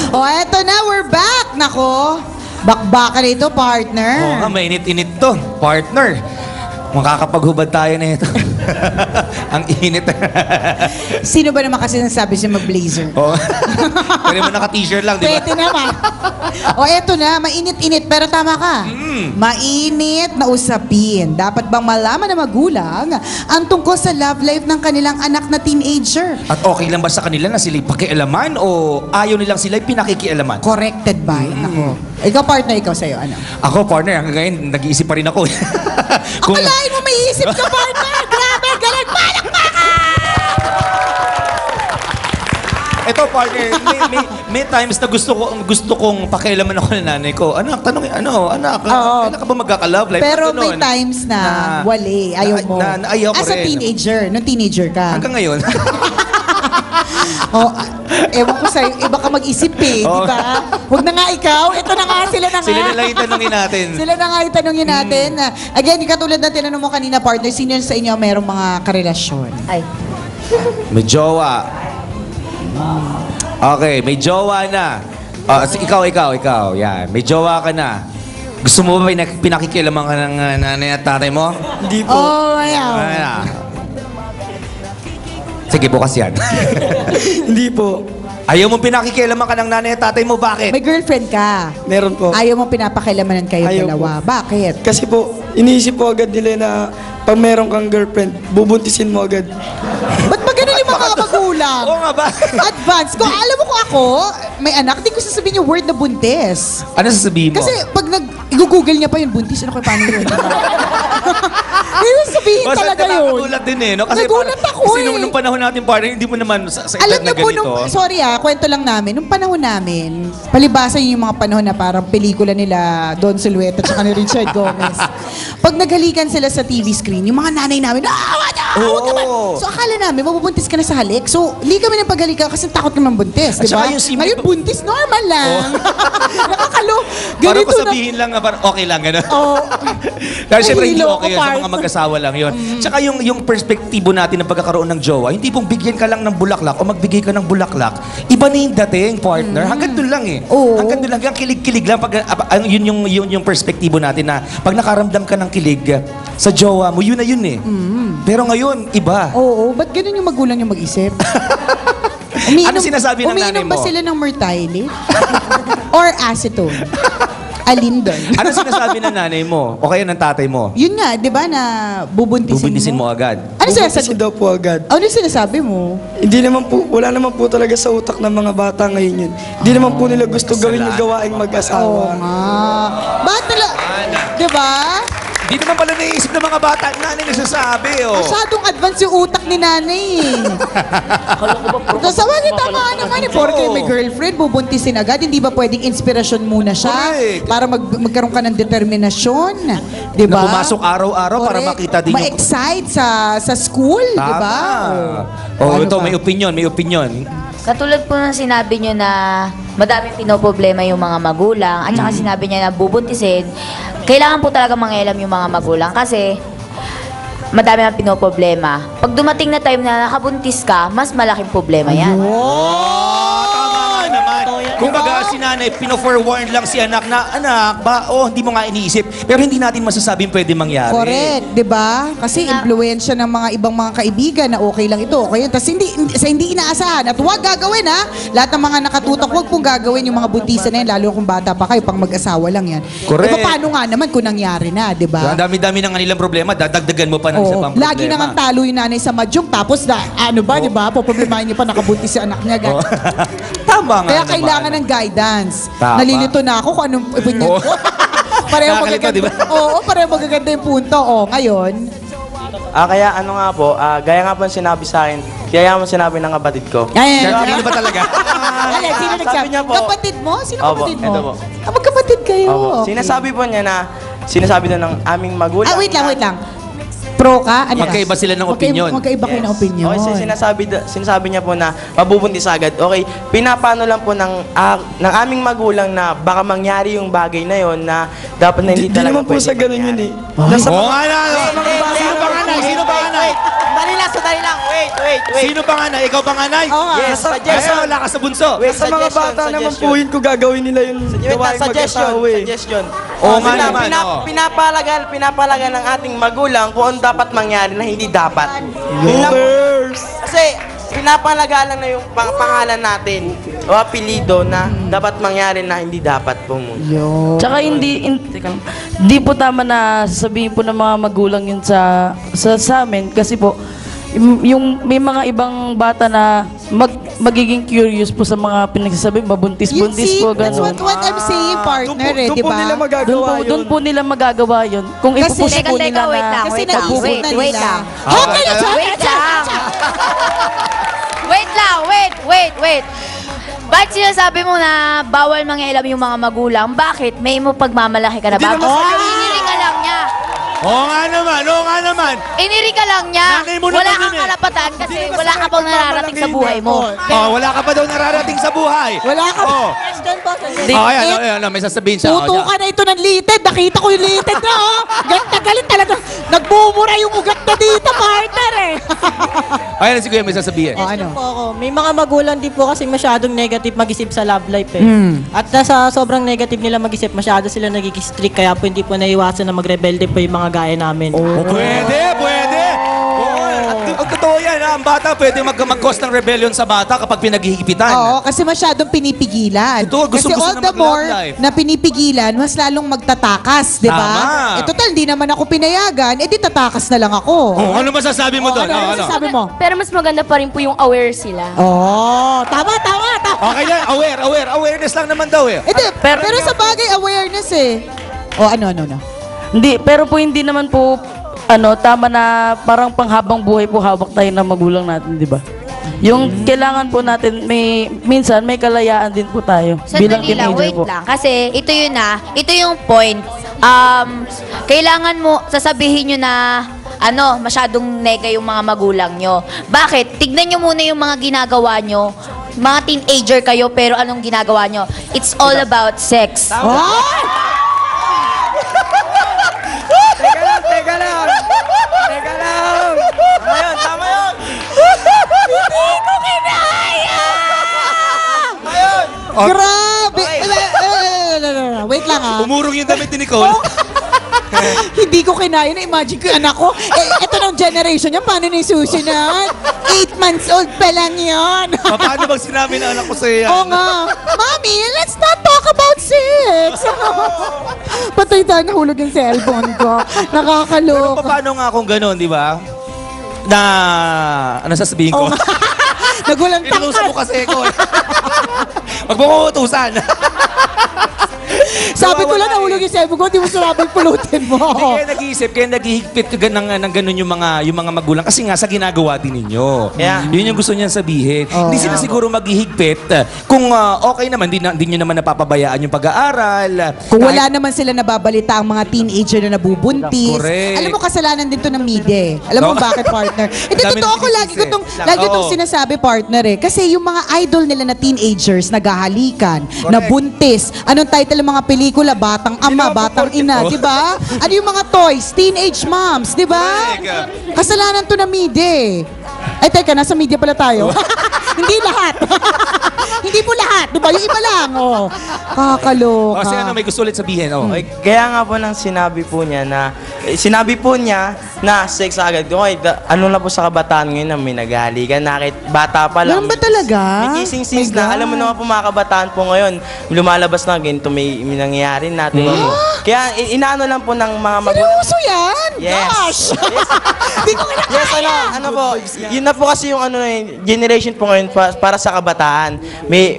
O, eto na, we're back. Nako, bakbakan ito, partner. Oo nga, mainit-init to, partner. Makakapaghubad tayo na ito. Ang init. Sino ba naman kasi nasabi siya mag-blazer? Oo. Pero mo naka-t-shirt lang, di ba? Pwede naman. O, eto na, mainit-init, pero tama ka. Mainit na usapin. Dapat bang malaman ng magulang ang tungkol sa love life ng kanilang anak na teenager? At okay lang ba sa kanila na sila'y pakialaman o ayaw nilang sila'y pinakikialaman? Corrected by? Nako. Ikaw, partner, ikaw sa'yo, ano? Ako, partner, hanggang ngayon, nag-iisip pa rin ako. Akalain mo may isip ka, partner! Grabe, galing! Ito, partner, may times na gusto kong pakialaman ako ng nanay ko. Anak, tanongin, anak, kailan ka ba magkaka-love life? Pero may times na wali, ayaw mo. Ayaw ko As a rin. teenager, nung teenager ka. Hanggang ngayon. Oh, ewan ko sa'yo, iba ka mag-isip eh, di ba? Huwag na nga ikaw, ito na nga, sila na nga. Sila na lang yung tanongin natin. Sila na nga yung tanongin natin. Again, katulad ng tinanong mo kanina, partner, sino sa inyo merong mga karelasyon? Ay. May jowa. Okay, may jowa na. Ikaw. Yan. May jowa ka na. Gusto mo ba pinakikialaman ka ng nanay at tatay mo? Hindi po. Oh, ayaw. Sige, bukas yan. Hindi po. Ayaw mong pinakikialaman ka ng nanay at tatay mo, bakit? May girlfriend ka. Meron po. Ayaw mo pinapakilamanan kayo Ayaw dalawa. Bakit? Kasi po, iniisip po agad nila na pag meron kang girlfriend, bubuntisin mo agad. Ba't ba ganun yung mga magulang? Oo nga ba? Advance. Kung alam mo kung ako, may anak, di ko sasabihin yung word na buntis. Ano sasabihin mo? Kasi pag i-google niya pa yun, buntis, ano kayo, paano yun? Hindi sabihin talaga yun. Nagulat din eh, no? Kasi Nagulat ako kasi eh. nung panahon natin, parang hindi mo naman sa Alam edad niyo na po, ganito. sorry kwento lang namin, nung panahon namin, palibasa yun yung mga panahon na parang pelikula nila Don Silueta at ni Richard Gomez. Pag naghalikan sila sa TV screen, yung mga nanay namin, huwag naman. So akala namin, mabubuntis ka na sa halik. So, li kami ng paghalikan kasi takot naman buntis, At di ba? saka yung simple- Ngayon, buntis, normal lang. Nakakalo. Parang Ganito na. pasabihin lang na parang okay lang, gano'n. Oh. Dahil syempre hindi Nahilo okay ako, yun sa mga partner. mag-asawa lang yun. Tsaka yung perspektibo natin ng pagkakaroon ng jowa, hindi pong bigyan ka lang ng bulaklak o magbigay ka ng bulaklak. Iba na yung dating, partner. Hanggang doon lang eh. Oo. Hanggang doon lang. Hanggang kilig-kilig lang. Yun yung perspektibo natin na pag nakaramdam ka ng kilig sa jowa mo, yun na yun eh. Pero ngayon, iba. Oo, ba't ganun yung magulang yung mag-isip? Ano sinasabi ng nanay Umiinom ba mo? sila ng Myrtile? Or acetone? Alin doon? Ano sinasabi ng nanay mo? O kaya ng tatay mo? Yun nga, di ba, na Bubuntisin mo agad. Ano Bubuntisin sinasabi? daw po agad. Ano sinasabi mo? Hindi naman po, wala naman po talaga sa utak ng mga bata ngayon yun. Hindi naman po nila gusto gawin yung gawaing Oo mag-asawa. nga. Bakit nila? Di ba? Hindi naman pala naiisip ng mga bata. Nanay nagsasabi, oh. Masyadong advance yung utak ni nanay. Tapos sabi niya, tama naman eh. Porque may girlfriend, bubuntisin agad. Hindi ba pwedeng inspirasyon muna siya? Correct. Para magkaroon ka ng determinasyon. Di Na ba? pumasok araw-araw para Correct. makita din yung... Ma-excite sa school, di ba? Oh, Ano ito, ba? may opinion. Katulad po ng sinabi nyo na madaming pinoproblema yung mga magulang at saka sinabi niya na bubuntisin, kailangan po talaga mangialam yung mga magulang kasi madami ang pinoproblema. Pag dumating na time na nakabuntis ka, mas malaking problema yan. Oh, tama nga naman. Kung baga si nanay, pino-forewarn lang si anak na, anak, hindi mo nga iniisip. Pero hindi natin masasabing pwede mangyari. Correct, di ba? Kasi impluensya ng mga ibang mga kaibigan na okay lang ito, okay yun. Tapos hindi inaasahan. At huwag gagawin ha. Lahat ng mga nakatutok, huwag pong gagawin yung mga buntisan na yan, lalo kung bata pa kayo, pang mag-asawa lang yan. Correct. E paano nga naman kung nangyari na, di ba? Ang dami-dami ng kanilang problema, dadagdagan mo pa ng isa Oo. pang problema. Lagi naman talo yung nanay sa madyong, tapos ano ba, di ba? Poproblemahin niya pa, nakabuntis si anak niya. Oh. Tama nga Kaya naman. kailangan ng guidance. Tama. Nalilito na ako kung anong opinion ko. Pareho Nakakalito, magaganda. di ba? Oo, pareho magaganda yung punto. Ngayon, Kaya ano nga po, gaya nga po ang sinabi sa akin, kaya nga po sinabi ng kapatid ko. Kanino ba talaga? Alin, sino Sabi nagsabi? niya po. Kapatid mo? Sino Opo, kapatid mo? ito po. Magkapatid kayo. Opo. Okay. Sinasabi po niya na, sinasabi doon ng aming magulang. Wait lang. Pro ka? Ano ka? Magkaiba sila ng opinion. Magkaiba kayo ng opinion. Okay, so sinasabi niya po na mabubuntis agad. Okay, pinapano lang po ng aming magulang na baka mangyari yung bagay na yon na dapat na hindi Hindi talaga naman po pwede sa ganun yun mangyari. eh. Nasa Oo nga na. Sino ba nga Sino panganay? Sandali lang. Wait. Sino panganay? Ikaw panganay? Oo nga. Yes, Ay, suggestion. wala ka sa bunso. Wait, Sa mga bata naman po yun kung gagawin nila yung gawain mag-asawa eh. Suggestion. Oo nga naman, oo. Pinapalagan ng ating magulang kung ano dapat mangyari na hindi dapat. Yun lang po. Youters! Kasi pinapalaga lang na yung pangalan natin o apelido na dapat mangyari na hindi dapat po muna. Tsaka hindi po tama na sabihin po ng mga magulang yun sa amin kasi po yung may mga ibang bata na magiging curious po sa mga pinagsasabi, mabuntis-buntis po, That's gano'n. what I'm saying, partner, eh, di Doon po nila ba? magagawa yun. Doon po nila magagawa yun. Kung Kasi- ipupush po Teka, nila wait lang. na... Kasi Wait lang, naisip na wait nila. lang. Okay na siya! Wait lang. Wait. Ba't sinasabi mo na bawal mangialam yung mga magulang? Bakit? May mo pagmamalaki ka na ba? Iniri ka lang niya. Oo nga naman. Iniri ka lang niya. Nanay mo Wala naman kang yun eh. karapatan kasi wala ka pang nararating sa buhay mo. Oh, wala ka pa daw nararating sa buhay. Wala ka ba? Oh. Ayan, may sasabihin siya. Oh, Tutukan na ito ng litid. Nakita ko yung litid na, oh. Galit talaga. Nagbumura yung ugat na dito, partner, eh. Ayan, si Kuya may sasabihin. Oh, ano? Po ako. May mga magulang din po kasi masyadong negative mag-isip sa love life eh. At sa sobrang negative nila mag-isip, masyado sila nagiging strict kaya po hindi po naiwasan na magrebelde po yung mga gaya namin. Oh, pwede. Oo, at totoo yan, ha? Ang bata pwede mag-cause ng rebellion sa bata kapag pinaghihipitan. Oo, kasi masyadong pinipigilan. Ito, gusto kasi na all the mag-love more life. na pinipigilan, mas lalong magtatakas, di ba? Tama. Eh, total, di naman ako pinayagan, di tatakas na lang ako. Oh, ano masasabi mo doon? Ano masasabi mo? Pero mas maganda pa rin po yung aware sila. Oh, tama. Okay yan, awareness lang naman daw eh. Pero sa bagay, awareness eh. O, ano. Hindi, pero po hindi naman po tama na parang panghabang buhay po hawak tayo ng magulang natin, di ba? Yung kailangan po natin, minsan may kalayaan din po tayo bilang Sandali lang, teenager wait po. lang. Kasi ito yung point. Kailangan mo, sasabihin nyo na, masyadong nega yung mga magulang nyo. Bakit? Tignan nyo muna yung mga ginagawa nyo. Mga teenager kayo, pero anong ginagawa nyo? It's all about sex. Teka lang! Tama yun! Grabe! Wait lang, ah. Umurong yung damit ni Nicole. Hindi ko kinaya na imagine ko yung anak ko. Ito ng generation niya, paano na yung susunod? 8 months old pa lang yun. Paano bang sinabi na anak ko sa'yo yan? Oo nga. Mami, let's not talk about sex. Patay tayo, nahulog yung cellphone ko. Pero Nakakaloka. paano nga kung gano'n, di ba? Na, ano sasabihin ko? Oo nga. Nagulantang Inuusap mo ka. kasi ko eh. Wag mo kong utusan. Sabi ko lang, nahulog yung cellphone ko, di mo sinabing pulutin mo. Hindi kaya nag-iisip, kaya naghihigpit ka ng ganun yung mga magulang. Kasi nga, sa ginagawa din ninyo. Yeah. Yun yung gusto niyan sabihin. Hindi sila siguro maghihigpit kung okay naman, di nyo naman napapabayaan yung pag-aaral. Kung wala naman sila nababalita ang mga teenager na nabubuntis. Correct. Alam mo, kasalanan din to ng media eh. Alam mo No. bakit, partner? Hindi, Dami totoo ng ko lagi ko sinisisi. itong Oo. sinasabi, partner eh. Kasi yung mga idol nila na teenagers, naghahalikan, nabuntis. Anong title ng mga pelikula? Batang ama, batang ina, di ba? Ano yung mga toys? Teenage moms, di ba? Correct. Kasalanan to ng media eh. Ay, teka, nasa media pala tayo. Hindi lahat. Hindi po lahat, di ba? Yung iba lang, oh. Kakaloka. Kasi may gusto ulit sabihin. Oh. Okay, kaya nga po nang sinabi po niya na sex agad. Okay, ano na po sa kabataan ngayon na may naghahalikan na kahit bata pa lang. Ganun ba talaga? May kissing scenes My na. God. Alam mo naman po mga kabataan po ngayon, lumalabas na ganito may nangyayari natin. Kaya inaano lang po ng mga magulang. Seryoso yan? Yes. Gosh! Hindi ko kinakaya. Yes, ano po, yun na po kasi yung generation po ngayon para sa kabataan.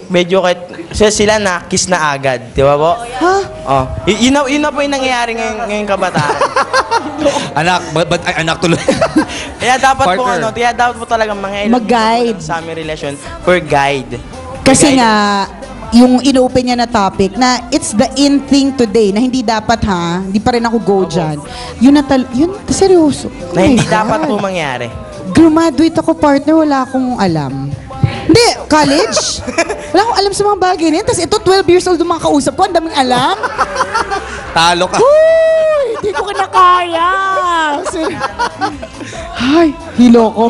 Medyo kahit sila na kiss na agad, di ba po? Ha? Oh, yun na po yung nangyayari ngayong kabataan. Anak tuloy. Kaya dapat Partner. dapat po talaga mga Mag-guide. sa aming relasyon for guide. Kasi Guide. nga, yung inopen niya na topic na it's the in thing today na hindi dapat hindi pa rin ako go dyan. Yun seryoso. Oh Na my hindi God. dapat po mangyari. Graduate ako, partner, wala akong alam. Hindi, college. Wala akong alam sa mga bagay na yan. Tapos ito, 12 years old yung mga kausap ko, ang daming alam. Talo ka. Uy, hindi ko kinakaya. Ay, hilo ko.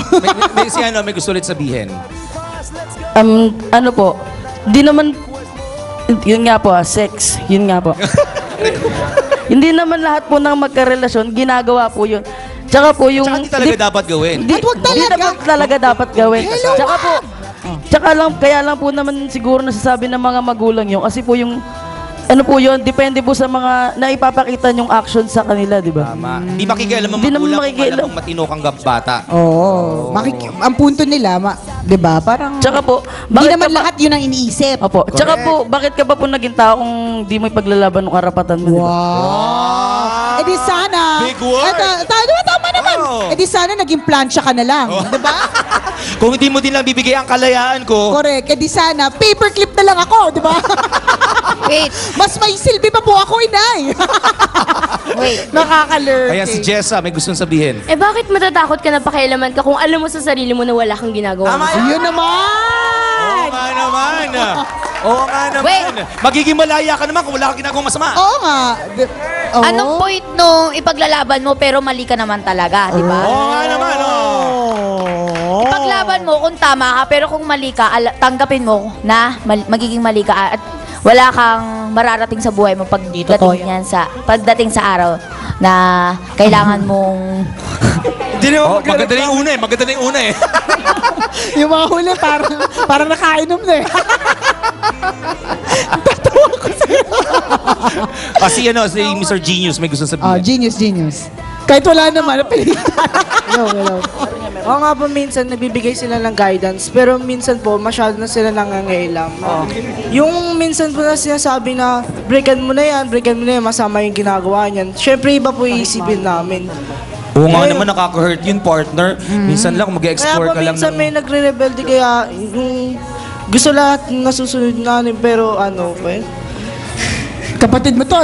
May gusto ulit sabihin. Ano po, di naman, yun nga po, sex, yun nga po. Hindi naman lahat po ng magkarelasyon, ginagawa po yun. Tsaka po yung... Tsaka di talaga dapat gawin. At wag Hindi talaga. naman talaga dapat gawin. Hello, Tsaka po, kaya lang po naman siguro nasasabi ng mga magulang yun. Kasi po yung, ano po yun, depende po sa mga naipapakita yung action sa kanila, di ba? Tama. Hindi makikialam ang Hindi naman magulang kung makikialam. alam mong matino kang bata. Oo. Ang punto nila, di ba? Parang... Tsaka po, Hindi bakit naman ka pa- lahat yun ang iniisip. Opo. Tsaka po, bakit ka pa po naging tao kung di mo ipaglalaban ng karapatan mo, di ba? Wow. Eh di sana. Big word. Tama naman. Oh. Eh di sana naging plancha ka na lang. Di ba? Kung hindi mo din lang bibigay ang kalayaan ko, Correct. Eh di sana, paperclip na lang ako. Di ba? Wait, Mas may silbi pa po ako, inay. wait. Nakaka-lurk. kaya si Jessa may gustong sabihin. Eh bakit matatakot ka na pakialaman ka kung alam mo sa sarili mo na wala kang ginagawa? Yun naman. Oo nga naman. Oo nga naman. Wait. Magiging malaya ka naman kung wala kang ginagawang masama. Oo nga. Oo. Anong point nung ipaglalaban mo pero mali ka naman talaga, di ba? Oo nga naman. Ipaglaban mo kung tama ka, pero kung mali ka, tanggapin mo na magiging mali ka at wala kang mararating sa buhay mo pagdating sa araw na kailangan mong Hindi naman Maganda na yung una eh. Maganda na yung una eh. Yung mga huli, parang nakainom na eh. Kasi si Mr. Genius may gusto sabihin. Genius. Kahit wala naman, napilitan. Hello. Oo nga po, minsan nabibigay sila ng guidance, pero minsan po masyado na sila nangangailam. Yung minsan po na sinasabi na breakan mo na yan, masama yung ginagawa niyan. Siyempre iba po iisipin namin. Oo nga naman nakaka-hurt yun, partner. Minsan lang kung Kaya mag-explore po ka lang minsan may nagre-rebelde kaya yung gusto lahat nasusunod namin pero ano pa eh. Kapatid mo to.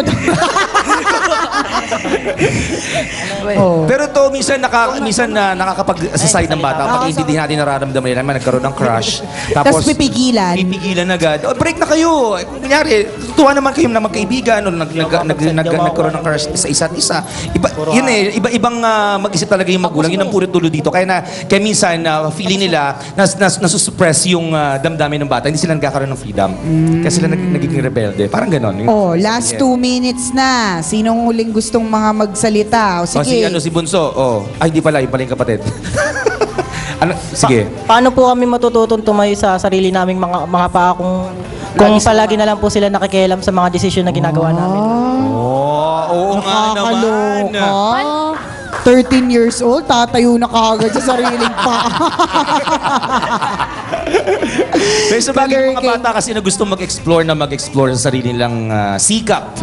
Pero to, minsan nakakapag-asaside ng bata pag hindi natin nararamdaman nila, nagkaroon ng crush. Tapos pipigilan. Pipigilan agad. Oh, break na kayo. Kunyari, tuwa naman kayo na magkaibigan o nagkaroon ng crush sa isa't isa. Iba-ibang mag-isip talaga yung magulang. Yun ang puro tulo dito. Kaya minsan, feeling nila nasusuppress yung damdamin ng bata. Hindi sila nagkakaroon ng freedom. Kasi sila nagiging rebelde. Parang ganon. Last 2 minutes na. Sinong huling gustong mga magsalita? O sige. Si Bunso. Ay, di pala. Yung pala yung kapatid. Sige. Paano po kami matututong tumayo sa sarili naming mga paa kung palagi na lang po sila nakikialam sa mga desisyon na ginagawa namin? Oo nga naman. Nakakaloka. 13 years old, tatayo na kaagad sa sariling paa. Pero sa bagay mga bata kasi na gusto mag-explore sa sarili nilang sikap.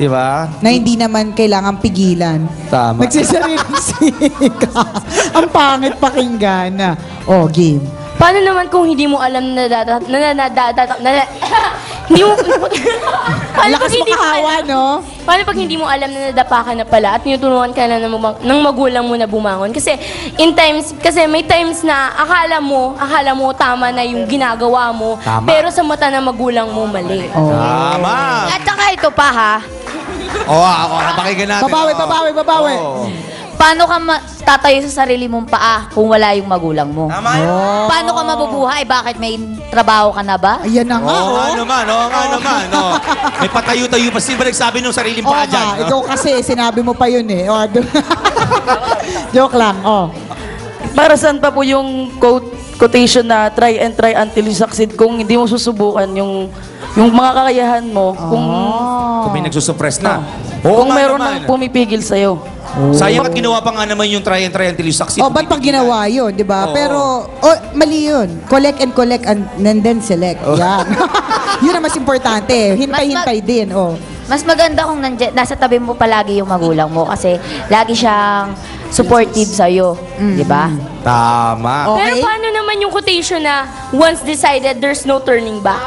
Di ba? Na hindi naman kailangan pigilan. Tama. Nagsisariling sikap. Ang pangit pakinggan. Game. Paano naman kung hindi mo alam na hindi mo Lakas makahawa, no? Paano pag hindi mo alam na nadapa ka na pala at tinuturuan ka na ng magulang mo na bumangon? Kasi may times na akala mo tama na yung ginagawa mo, Tama. pero sa mata ng magulang mo mali. Tama. At saka ito pa ha, Ako, napakinggan natin. Babawi. paano ka tatayo sa sarili mong paa kung wala yung magulang mo? Paano ka mabubuhay? Bakit may trabaho ka na ba? Ayan na nga. Oo nga naman. May patayo-tayo pa. Sino ba nagsabi ng sariling paa dyan? Ikaw kasi, sinabi mo pa yun eh. Joke lang. Para saan pa po yung quotation na try and try until you succeed kung hindi mo susubukan yung mga kakayahan mo, Kung may nagsusuppress na. kung meron nang pumipigil sa'yo. Sayang at ginawa pa nga naman yung try and try until you succeed. Ba't pag ginawa yun, di ba? Oo. Pero, mali yun. Collect and then select. Yan. Yun ang mas importante. Hintay-hintay din. Mas maganda kung nasa tabi mo palagi yung magulang mo kasi lagi siyang supportive sa'yo. Di ba? Tama. Pero paano naman yung quotation na once decided, there's no turning back?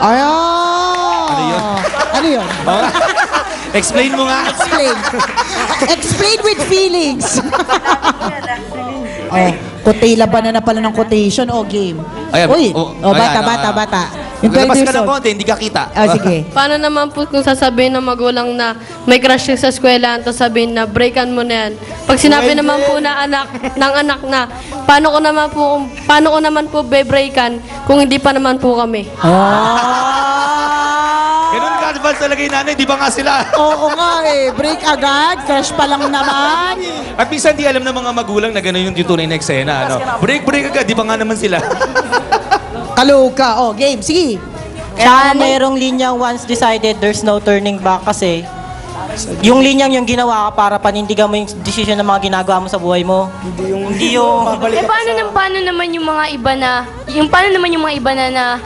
Ano yun? Explain mo nga. Explain with feelings. Labanan na pala ng quotation. Game. Ayan. Uy. Ayan, Bata. Yung 20 Lalabas ka years ng old. konti, hindi ka kita. Ah, sige. Paano naman po kung sasabihin ng magulang na may crush siya sa eskwela, tapos sabihin na breakan mo na yan. Pag sinabi naman po na ng anak na, paano ko naman po be-breakan kung hindi pa naman po kami. Ganun ka-advance talaga yung nanay, di ba nga sila? Oo nga eh. Break agad. Crush pa lang naman. At minsan di alam ng mga magulang na gano'n yung tunay na eksena. Ano? Break agad, di ba nga naman sila? Kaloka. Oh, game. Sige. Kaya mayroong linyang once decided, there's no turning back kasi yung linyang yung ginawa ka para panindigan mo yung decision ng mga ginagawa mo sa buhay mo. Hindi yung Paano naman yung mga iba na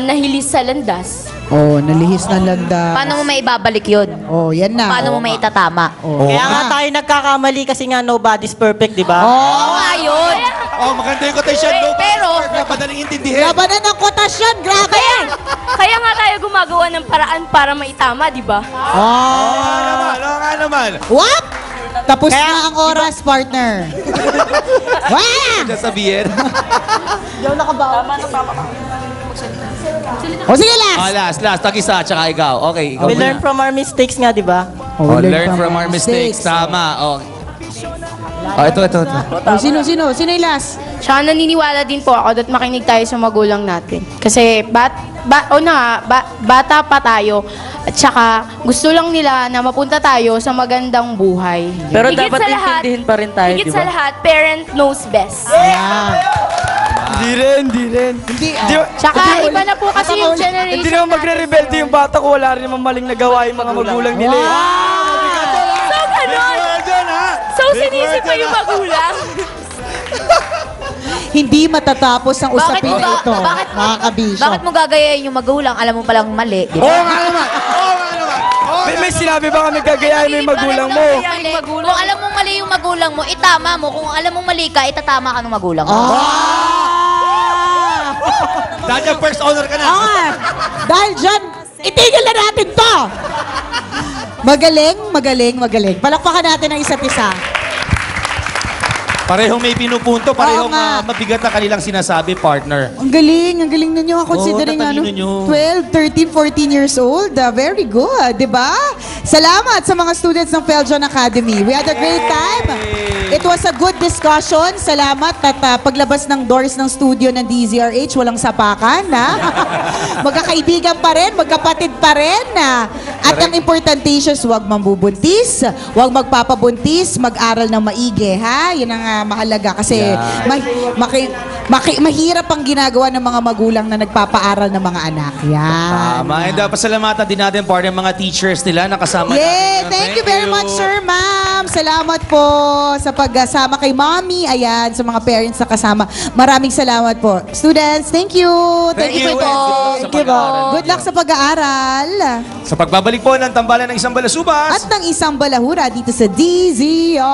nahilis sa landas? Oh, nalihis na landa. Paano mo may ibabalik yun? Oh, yan na. Paano mo may itatama? Oh. Kaya nga tayo nagkakamali kasi nga nobody's perfect, di ba? Oo nga yun. Oh, maganda yung quotation. No, Pero- madaling intindihin. Labanan ng kotasyon. Grabe. Kaya nga tayo gumagawa ng paraan para maitama, di ba? Oo nga naman. What? Tapos na ang oras, partner. Wah! Sasabihin. O sige, last. Last. Tag-isa, tsaka ikaw. Okay, ikaw We muna. learn from our mistakes nga, di ba? Oh, learn from our mistakes. Tama. Oh. Oh, ito. Oh, sino yung last? Tsaka naniniwala din po ako at makinig tayo sa magulang natin. Kasi bata pa tayo. At saka gusto lang nila na mapunta tayo sa magandang buhay. Pero dapat intindihin pa rin tayo, Higit di ba? sa lahat, parent knows best. Hindi rin. Hindi. Tsaka iba na po kasi yung generation Hindi naman magre-rebelde yung bata ko. Wala rin naman maling nagawa yung mga magulang nila. So, ganon. So, sinisip pa yung magulang. Hindi matatapos ang usapin na ito, mga kabisyo. Bakit mo gagayahin yung magulang? Alam mo palang mali. Di ba? Oo nga naman. May sinabi ba kami gagayahin mo yung magulang mo? Kung alam mong mali yung magulang mo, itama mo. Kung alam mong mali ka, itatama ka ng magulang mo. Dahil first honor ka na. Dahil dyan, itigil na natin to! Magaling. Palakpakan natin ang isa't isa. Parehong may pinupunto, parehong Oo nga. mabigat na kanilang sinasabi, partner. Ang galing ninyo. Considering tatalino nyo. 12, 13, 14 years old. Very good, di ba? Salamat sa mga students ng Feljon Academy. We had a great time. It was a good discussion. Salamat at paglabas ng doors ng studio ng DZRH, walang sapakan, na. Magkakaibigan pa rin, magkapatid pa rin, na. At ang importantations, huwag mambubuntis, huwag magpapabuntis, mag-aral ng maigi, ha? Yun ang mahalaga kasi mahirap ang ginagawa ng mga magulang na nagpapaaral ng mga anak. Yan. Tama. And pasalamatan din natin, partner, mga teachers nila na kasama natin. Thank you very much, sir, ma'am. Salamat po sa pagsama kay mommy. Ayan, sa mga parents na kasama. Maraming salamat po. Students, thank you. Thank you. po. Thank you po. Good luck sa pag-aaral. Sa pagbabalik po ng tambalan ng isang balasubas. At ng isang balahura dito sa DZRH.